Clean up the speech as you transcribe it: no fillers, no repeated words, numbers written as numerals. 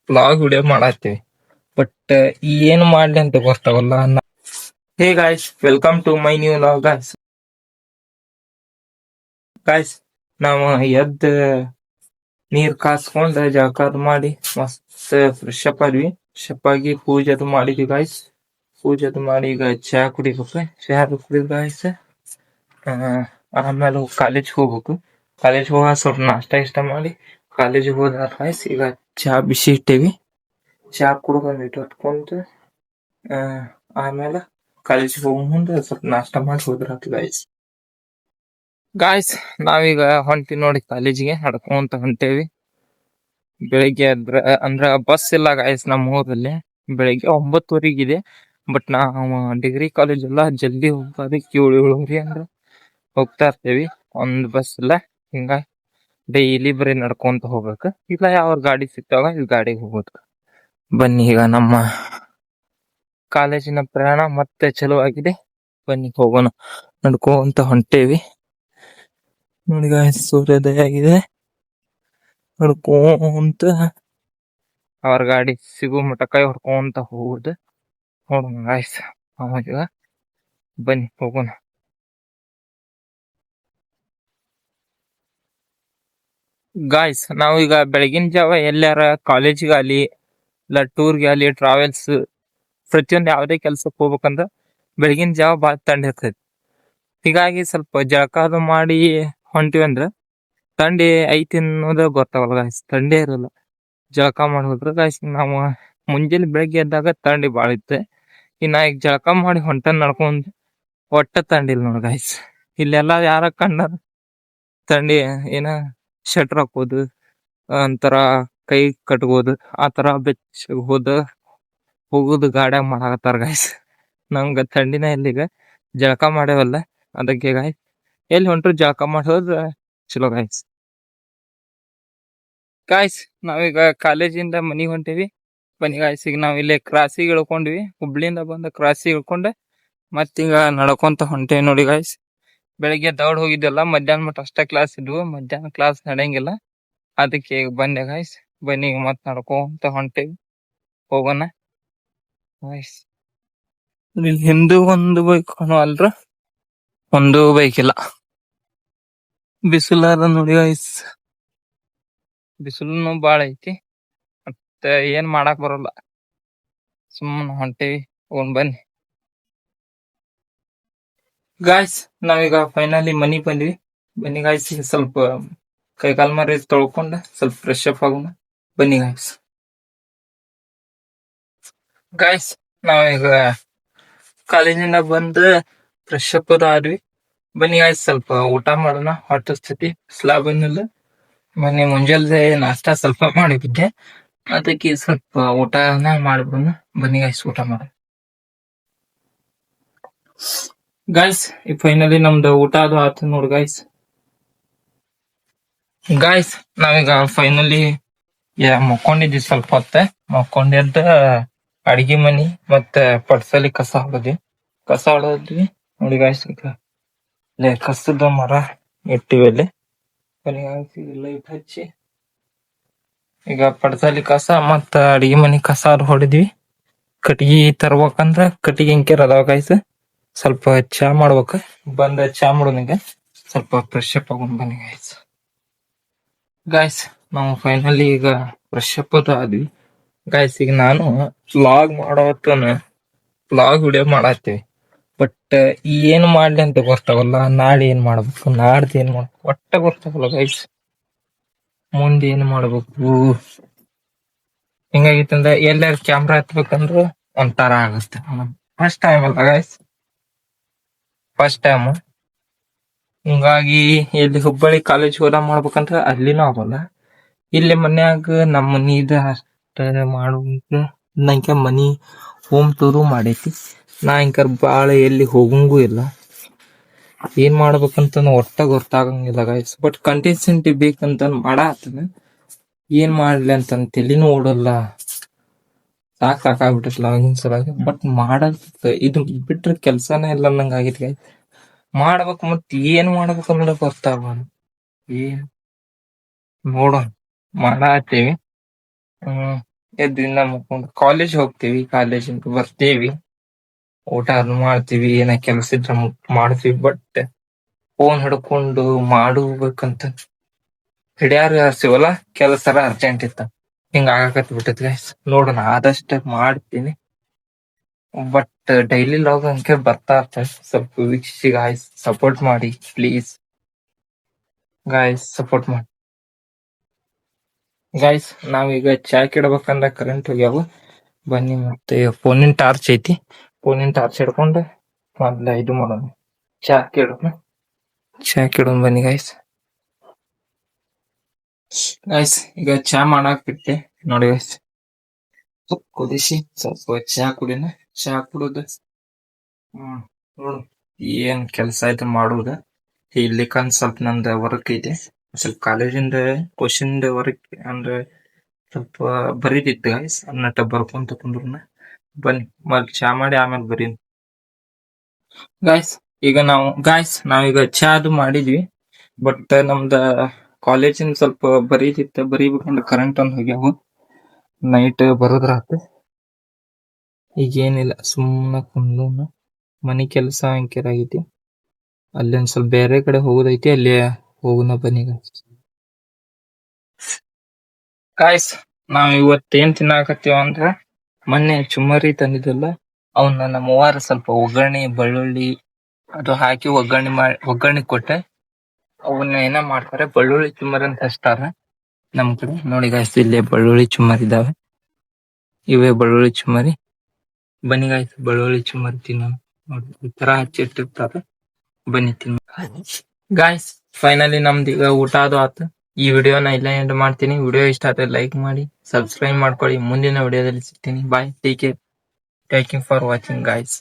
Vlog video ಮಾಡತ್ತೀವಿ. But ಏನ್ ಮಾಡ್ಲಿ ಅಂತ ಗೊತ್ತಾಗಲ್ಲ. Hey guys, welcome to my new vlog guys. ನಾವು ಎದ್ದ ನೀರ್ ಕಾಸ್ಕೊಂಡ್ ಜಳಕ ಮಾಡಿ ಮಸ್ತ್ ಫ್ರೆಶ್ ಅಪ್ ಆದ್ವಿ. ಫ್ರೆಶ್ ಆಗಿ ಪೂಜೆ ಅದು ಮಾಡಿದ್ವಿ ಗಾಯ್ಸ್. ಪೂಜೆ ಅದು ಮಾಡಿ ಈಗ ಚಹಾ ಕುಡಿಬೇಕು. ಚಹಾ ಕುಡಿದ್ ಗಾಯ್ಸ್ ಆಮೇಲೆ ಕಾಲೇಜ್ ಹೋಗ್ಬೇಕು. ಕಾಲೇಜ್ ಹೋಗ ಸ್ವಲ್ಪ ನಾಷ್ಟ ಮಾಡಿ ಕಾಲೇಜಿಗೆ ಹೋದ ಗಾಯ್ಸ್. ಈಗ ಚಹಾ ಬಿಸಿ ಇಟ್ಟೇವಿ. ಚಹಾ ಕುಡ್ಕೊಂಡ್ ಹೊತ್ಕೊಂತ ಆಮೇಲೆ ಕಾಲೇಜಿಗೆ ಹೋಗ ಮುಂದೆ ಸ್ವಲ್ಪ ನಾಷ್ಟ ಮಾಡಿ ಹೋದ್ರ ಗಾಯ್ಸ್. ನಾವೀಗ ಹೊಂಟಿ ನೋಡಿ ಕಾಲೇಜಿಗೆ ನಡ್ಕೊಂತ ಹೊಂಟೇವಿ. ಬೆಳಿಗ್ಗೆ ಅಂದ್ರ ಬಸ್ ಇಲ್ಲ ಗಾಯ್ಸ್ ನಮ್ಮ ಊರಲ್ಲಿ. ಬೆಳಿಗ್ಗೆ 9:00 ಬಟ್ ನಾವು ಡಿಗ್ರಿ ಕಾಲೇಜ್ ಎಲ್ಲ ಜಲ್ದಿ ಹೋಗೋದಕ್ಕೆ 7:30 ಅಂದ್ರೆ ಹೋಗ್ತಾ ಇರ್ತೇವಿ. ಒಂದ್ ಬಸ್ ಇಲ್ಲ, ಹಿಂಗಾಗಿ ಡೈಲಿ ಬರೀ ನಡ್ಕೊಂತ ಹೋಗ್ಬೇಕು. ಇಲ್ಲ ಯಾವ ಗಾಡಿ ಸಿಗ್ತಾವ ಈ ಗಾಡಿಗೆ ಹೋಗೋದು. ಬನ್ನಿ, ಈಗ ನಮ್ಮ ಕಾಲೇಜಿನ ಪ್ರಯಾಣ ಮತ್ತೆ ಚಲೋ ಆಗಿದೆ. ಬನ್ನಿ ಹೋಗೋಣ. ನಡ್ಕೊಂತ ಹೊಂಟೇವಿ ನೋಡಿ ಗಾಯ್ಸ್. ಸೂರ್ಯೋದಯ ಆಗಿದೆ. ನಡ್ಕೊಂತ ಅವ್ರ ಗಾಡಿ ಸಿಗೋ ಮಟ್ಟ ಕೈ ಹೊಡ್ಕೊಂತ ಹೋಗುದು ನೋಡೋಣ ಗಾಯ್ಸ್. ಅವಾಗ ಬನ್ನಿ ಹೋಗೋಣ. ಗಾಯ್ಸ್, ನಾವೀಗ ಬೆಳಗಿನ ಜಾವ ಎಲ್ಲಾರ ಕಾಲೇಜಿಗಾಲಿ ಇಲ್ಲ ಟೂರ್ಗೆ ಅಲ್ಲಿ ಟ್ರಾವೆಲ್ಸ್ ಪ್ರತಿಯೊಂದು ಯಾವುದೇ ಕೆಲ್ಸಕ್ಕೆ ಹೋಗ್ಬೇಕಂದ್ರ ಬೆಳಗಿನ ಜಾವ ಭಾಳ ತಂಡ ಇರ್ತೈತಿ. ಹೀಗಾಗಿ ಸ್ವಲ್ಪ ಜಳಕ ಅದು ಮಾಡಿ ಹೊಂಟಿವಿ ಅಂದ್ರ ತಂಡಿ ಐತಿ ಅನ್ನೋದು ಗೊತ್ತಾಗಲ್ಲ ಗಾಯ್ಸ್. ತಂಡೇ ಇರಲ್ಲ ಜಳಕ ಮಾಡಿ ಹೋದ್ರ ಗಾಯ್ಸ್. ನಾವು ಮುಂಜಾನೆ ಬೆಳಗ್ಗೆ ಎದ್ದಾಗ ತಂಡಿ ಭಾಳ ಇತ್ತೆ. ಇನ್ನ ಈಗ ಜಳಕ ಮಾಡಿ ಹೊಂಟ ನಡ್ಕೊಂಡ್ ಒಟ್ಟ ತಂಡಿಲ್ ನೋಡ್ ಗಾಯ್ಸ್. ಇಲ್ಲೆಲ್ಲಾ ಯಾರ ಕಂಡಾರ ತಂಡಿ ಏನ ಶಟ್ರ್ ಹಾಕೋದು, ಒಂಥರ ಕೈ ಕಟ್ಬೋದು, ಆ ತರ ಬೆಚ್ಚ ಹೋಗುದು ಗಾಡ್ಯಾಗ ಮಾಡಾಕತ್ತಾರ ಗಾಯ್ಸ್. ನಮ್ಗ ಥಂಡಿನ ಎಲ್ಲಿಗ ಜಳಕ ಮಾಡೇವಲ್ಲ, ಅದಕ್ಕೆ ಗಾಯ್ಸ್ ಎಲ್ಲಿ ಹೊಂಟ್ರು ಜಳಕ ಮಾಡಿ ಹೋದ್ರ ಚಲೋ ಗಾಯ್ಸ್. ಗಾಯ್ಸ್, ನಾವೀಗ ಕಾಲೇಜಿಂದ ಮನಿಗ್ ಹೊಂಟೇವಿ. ಬನ್ನಿ ಗಾಯ್ಸ್, ಈಗ ನಾವ್ ಇಲ್ಲೇ ಕ್ರಾಸಿಗೆ ಇಳ್ಕೊಂಡ್ವಿ. ಹುಬ್ಳಿಯಿಂದ ಬಂದ ಕ್ರಾಸಿಗೆ ಇಳ್ಕೊಂಡೆ ಮತ್ತೀಗ ನಡ್ಕೊಂತ ಹೊಂಟೇವಿ ನೋಡಿ ಗಾಯ್ಸ್. ಬೆಳಿಗ್ಗೆ ದೌಡ್ ಹೋಗಿದ್ದೆಲ್ಲ ಮಧ್ಯಾಹ್ನ ಮಟ್ಟ ಅಷ್ಟೇ ಕ್ಲಾಸ್ ಇದ್ವು. ಮಧ್ಯಾಹ್ನ ಕ್ಲಾಸ್ ನಡೆಯಂಗಿಲ್ಲ, ಅದಕ್ಕೆ ಈಗ ಬಂದೆ ಗಾಯ್ಸ್. ಬನ್ನಿ ಈಗ ಮತ್ ನಡ್ಕೊಂತ ಹೊಂಟೇವಿ, ಹೋಗೋಣ ಗಾಯ್ಸ್. ಇಲ್ಲಿ ಹಿಂದೂ ಒಂದು ಬೈಕ್ ಅಲ್ರ, ಒಂದು ಬೈಕ್ ಇಲ್ಲ. ಬಿಸಿಲಾರ ನೋಡಿ ಗಾಯ್ಸ್, ಬಿಸಿಲು ಬಾಳ ಐತಿ. ಮತ್ತೆ ಏನ್ ಮಾಡಾಕ್ ಬರಲ್ಲ, ಸುಮ್ಮನೆ ಹೊಂಟೇವಿ. ಹೋಗೋಣ ಬನ್ನಿ ಗಾಯ್ಸ್. ನಾವೀಗ ಫೈನಲಿ ಮನಿ ಬಂದ್ವಿ. ಬನ್ನಿ ಗಾಯ್ಸ್, ಈಗ ಸ್ವಲ್ಪ ಕೈಕಾಲ್ ಮಾರಿ ತೊಳ್ಕೊಂಡ ಸ್ವಲ್ಪ ಫ್ರೆಶ್ ಅಪ್ ಆಗೋಣ. ಬನ್ನಿ ಗಾಯ್ಸ್. ಗಾಯ್ಸ್, ನಾವೀಗ ಕಾಲೇಜಿಂದ ಬಂದ ಫ್ರೆಶ್ ಅಪ್ ಆದ್ವಿ. ಬನ್ನಿ ಗಾಯ್ಸ್, ಸ್ವಲ್ಪ ಊಟ ಮಾಡೋಣ. ಹೊಟ್ಟೆ ಸ್ಥಿತಿ ಸ್ಲಾಬ್ ಏನಿಲ್ಲ. ಬನ್ನಿ, ಮುಂಜಾನೆ ನಾಷ್ಟ ಸ್ವಲ್ಪ ಮಾಡಿಬಿಟ್ಟೆ, ಅದಕ್ಕೆ ಸ್ವಲ್ಪ ಊಟನ ಮಾಡ್ಬಿಡೋಣ. ಬನ್ನಿ ಗಾಯ್ಸ್, ಊಟ ಮಾಡೋಣ ಗಾಯ್ಸ್. ಈಗ ಫೈನಲಿ ನಮ್ದು ಊಟ ಅದು ಆತು ನೋಡಿ ಗಾಯ್ಸ್. ಗಾಯ್ಸ್, ನಾವೀಗ ಫೈನಲಿ ಮಕ್ಕೊಂಡಿದ್ವಿ. ಸ್ವಲ್ಪ ಹೊತ್ತ ಮಕ್ಕೊಂಡಿದ್ದ ಅಡಿಗೆ ಮನಿ ಮತ್ತೆ ಪಡ್ಸಲಿ ಕಸ ಹೊಡೋದ್ವಿ ನೋಡಿ ಗಾಯ್ಸ್. ಈಗ ಕಸದ ಮರ ಇಟ್ಟಿವಿ ಅಲ್ಲಿ. ಬನ್ನಿ ಗಾಯ್ಸ್, ಲೈಟ್ ಹಚ್ಚಿ ಈಗ ಪಡ್ಸಲಿ ಕಸ ಮತ್ತ ಅಡಿಗೆ ಮನಿ ಕಸ ಹೊಡೆದ್ವಿ. ಕಟ್ಗಿ ತರ್ಬೇಕಂದ್ರ ಕಟ್ಗಿ ಇಂಕೇರ್ ಅದಾವ ಗಾಯ್ಸ್. ಸ್ವಲ್ಪ ಚಾ ಮಾಡ್ಬೇಕ. ಬಂದ ಚಾ ಮಾಡೋನಿಗೆ ಸ್ವಲ್ಪ ಫ್ರೆಶ್ ಅಪ್ ಆಗೋಣ ಬನ್ನಿ ಗಾಯ್ಸ್. ಗಾಯ್ಸ್, ನಾವು ಫೈನಲಿ ಈಗ ಫ್ರೆಶ್ ಅಪ್ ಆದ್ವಿ ಗಾಯ್ಸ್. ಈಗ ನಾನು ವ್ಲಾಗ್ ಮಾಡೋತನ ವ್ಲಾಗ್ ವಿಡಿಯೋ ಮಾಡತ್ತೀವಿ. ಬಟ್ ಏನ್ ಮಾಡ್ಲಿ ಅಂತ ಗೊತ್ತಾಗಲ್ಲ. ನಾಳೆ ಏನ್ ಮಾಡ್ಬೇಕು, ನಾಡ್ದು ಏನ್ ಮಾಡ್ಬೇಕು ಒಟ್ಟ ಗೊತ್ತಾಗಲ್ಲ ಗೈಸ್. ಮುಂದೆ ಏನ್ ಮಾಡ್ಬೇಕು ಹಿಂಗಾಗಿತ್ತಂದ್ರ ಎಲ್ಲಾರು ಕ್ಯಾಮ್ರಾ ಹತ್ಬೇಕಂದ್ರ ಒಂಥರ ಆಗುತ್ತೆ. ಫಸ್ಟ್ ಟೈಮ್ ಅಲ್ಲ ಗೈಸ್, ಫಸ್ಟ್ ಟೈಮ್. ಹಿಂಗಾಗಿ ಇಲ್ಲಿ ಹುಬ್ಬಳ್ಳಿ ಕಾಲೇಜ್ ಹೋದ ಮಾಡ್ಬೇಕಂದ್ರ ಅಲ್ಲಿನೂ ಆಗಲ್ಲ. ಇಲ್ಲಿ ಮನ್ಯಾಗ ನಮ್ಮ ಮನಿದ ಅಷ್ಟ ಮಾಡುವಂತ ನಂಗೆ ಮನಿ ಹೋಮ್ ಟೂರು ಮಾಡೈತಿ. ನಾ ಹಿಂಕರ್ ಬಾಳ ಎಲ್ಲಿ ಹೋಗಂಗೂ ಇಲ್ಲ. ಏನ್ ಮಾಡ್ಬೇಕಂತ ಒಟ್ಟ ಗೊತ್ತಾಗಂಗಿಲ್ಲ ಗೈಸ್. ಬಟ್ ಕಂಟೆನ್ಸೆಂಟ್ ಬೇಕಂತ ಮಾಡಾತನ. ಏನ್ ಮಾಡ್ಲಿ ಅಂತ ತಲಿನೂ ಓಡಲ್ಲ. ಸಾಕಾಗ್ಬಿಟ್ಟೈತಿ ಆಗಿನ ಸಲಾಗಿ. ಬಟ್ ಮಾಡಕ್ ಇದು ಬಿಟ್ರೆ ಕೆಲ್ಸಾನೇ ಇಲ್ಲ ಅನ್ನಂಗ ಆಗೈತಿ ಗೈಸ್. ಮಾಡ್ಬೇಕು, ಮತ್ ಏನ್ ಮಾಡ್ಬೇಕು ಅನ್ನೋದು ಗೊತ್ತಾಗಲ್ಲ. ಏನ್ ನೋಡೋಣ ಮಾಡಾತ್ತೀವಿ. ಎದ್ರಿಂದ ಮುಕ್ಕೊಂಡು ಕಾಲೇಜ್ ಹೋಗ್ತೀವಿ, ಕಾಲೇಜಿಂದ ಬರ್ತೀವಿ, ಊಟ ಅದು ಮಾಡ್ತೀವಿ, ಏನ ಕೆಲ್ಸ ಇದ್ರ ಮಾಡ್ತೀವಿ. ಬಟ್ ಫೋನ್ ಹಿಡ್ಕೊಂಡು ಮಾಡಬೇಕಂತ ಹಿಡಿಯಾರ ಸಿವಲ್ಲ, ಕೆಲಸರ ಅರ್ಜೆಂಟ್ ಇತ್ತ, ಹಿಂಗ ಆಗಾಕತ್ ಬಿಟ್ಟೈತಿ ಗೈಸ್. ನೋಡೋಣ ಆದಷ್ಟ ಮಾಡ್ತೀನಿ, ಬಟ್ ಡೈಲಿ ಲಾಗ್ ಅಂಕೆ ಬರ್ತಾ ಇರ್ತದೆ. ಸ್ವಲ್ಪ ವೀಕ್ಷಿಸಿ ಗಾಯ್ಸ್, ಸಪೋರ್ಟ್ ಮಾಡಿ ಪ್ಲೀಸ್ ಗಾಯ್ಸ್, ಸಪೋರ್ಟ್ ಮಾಡಿ ಗಾಯ್ಸ್. ನಾವೀಗ ಚಾಕ್ ಇಡ್ಬೇಕಂದ್ರ ಕರೆಂಟ್ ಹೋಗ್ಯಾವ. ಬನ್ನಿ ಮತ್ತೆ ಫೋನಿನ ಟಾರ್ಚ್ ಐತಿ, ಫೋನಿನ ಟಾರ್ಚ್ ಹಿಡ್ಕೊಂಡು ಮೊದ್ಲ ಇದು ಮಾಡೋಣ, ಚಾಕ್ ಇಡೋಣ. ಚಾಕ್ ಇಡೋಣ ಬನ್ನಿ ಗಾಯ್ಸ್. ಗಾಯ್ಸ್ ಈಗ ಚಾ ಮಾಡಾಕ್ ಬಿಟ್ಟೆ ನೋಡಿ ಗಾಯ್ಸ್. ಕುದಿಸಿ ಸ್ವಲ್ಪ ಚಾ ಕುಡಿನ. ಚಾ ಕುಡುದು ನೋಡು ಏನ್ ಕೆಲ್ಸ ಐತೆ ಮಾಡುದ. ಇಲ್ಲಿಕಂದ್ ಸ್ವಲ್ಪ ನಂದ ವರ್ಕ್ ಐತೆ, ಸ್ವಲ್ಪ ಕಾಲೇಜಿಂದ ಕ್ವಶನ್ ವರ್ಕ್ ಅಂದ್ರೆ ಸ್ವಲ್ಪ ಬರೀದಿತ್ತು ಗಾಯ್ಸ್, ಅನ್ನಟ ಬರ್ಕೊಂತ ಕುಂದ್ರನ. ಬನ್ನಿ ಮೊದ್ಲು ಚಾ ಮಾಡಿ ಆಮೇಲೆ ಬರೀನ್ ಗಾಯ್ಸ್. ಈಗ ನಾವೀಗ ಚಾ ಅದು ಮಾಡಿದ್ವಿ, ಬಟ್ ನಮ್ದ ಕಾಲೇಜಿಂದ ಸ್ವಲ್ಪ ಬರೀದಿತ್ತ, ಬರೀಬೇಕಂದ್ರೆ ಕರೆಂಟ್ ಒಂದ್ ಹೋಗ್ಯಾವ. ನೈಟ್ ಬರೋದ್ರಾತ. ಈಗ ಏನಿಲ್ಲ, ಸುಮ್ಮನೆ ಕುಂದೋಣ. ಮನಿ ಕೆಲಸ ಅಂಕೆರ್ ಆಗೈತಿ, ಅಲ್ಲಿ ಒಂದ್ ಸ್ವಲ್ಪ ಬೇರೆ ಕಡೆ ಹೋಗೋದೈತಿ, ಅಲ್ಲಿ ಹೋಗೋಣ ಬನ್ನಿ ಗಾಯ್ಸ್. ನಾವ್ ಇವತ್ತೇನ್ ತಿನ್ನಾಕತ್ತೀವ ಅಂದ್ರ, ಮೊನ್ನೆ ಚುಮ್ಮರಿ ತಂದಿದ್ದಲ್ಲ, ಅವನ್ನ ನಮ್ಮ ಅವ್ವಾರ ಸ್ವಲ್ಪ ಒಗ್ಗರಣೆ ಬೆಳ್ಳುಳ್ಳಿ ಅದು ಹಾಕಿ ಒಗ್ಗರಣೆ ಕೊಟ್ಟೆ. ಅವನ್ನ ಏನ ಮಾಡ್ತಾರೆ, ಬೆಳ್ಳುಳ್ಳಿ ಚುಮ್ಮರಿ ಅಂತ ಹಚ್ತಾರ ನಮ್ ಕಡೆ. ನೋಡಿ ಗಾಯ್ಸ್, ಇಲ್ಲೇ ಬೆಳ್ಳುಳ್ಳಿ ಚುಮ್ಮರಿ ಇದಾವೆ, ಇವೇ ಬೆಳ್ಳುಳ್ಳಿ ಚುಮ್ಮರಿ. ಬನ್ನಿ ಗಾಯ್ಸ್, ಬೆಳ್ಳುಳ್ಳಿ ಚುಮ್ಮರಿ ತಿನ್ನೋಣ. ನೋಡಿ ಈ ತರ ಹಚ್ಚಿಟ್ಟಿರ್ತಾರೆ, ಬನ್ನಿ ತಿನ್ನ ಗಾಯ್ಸ್. ಫೈನಲಿ ನಮ್ದು ಈಗ ಊಟ ಅದು ಆತು. ಈ ವಿಡಿಯೋನ ಇಲ್ಲ ಎಂಡ್ ಮಾಡ್ತೀನಿ. ವಿಡಿಯೋ ಇಷ್ಟ ಆದ್ರೆ ಲೈಕ್ ಮಾಡಿ, ಸಬ್ಸ್ಕ್ರೈಬ್ ಮಾಡ್ಕೊಳ್ಳಿ. ಮುಂದಿನ ವಿಡಿಯೋದಲ್ಲಿ ಸಿಗ್ತೀನಿ. Bye, take care, thank you for watching guys.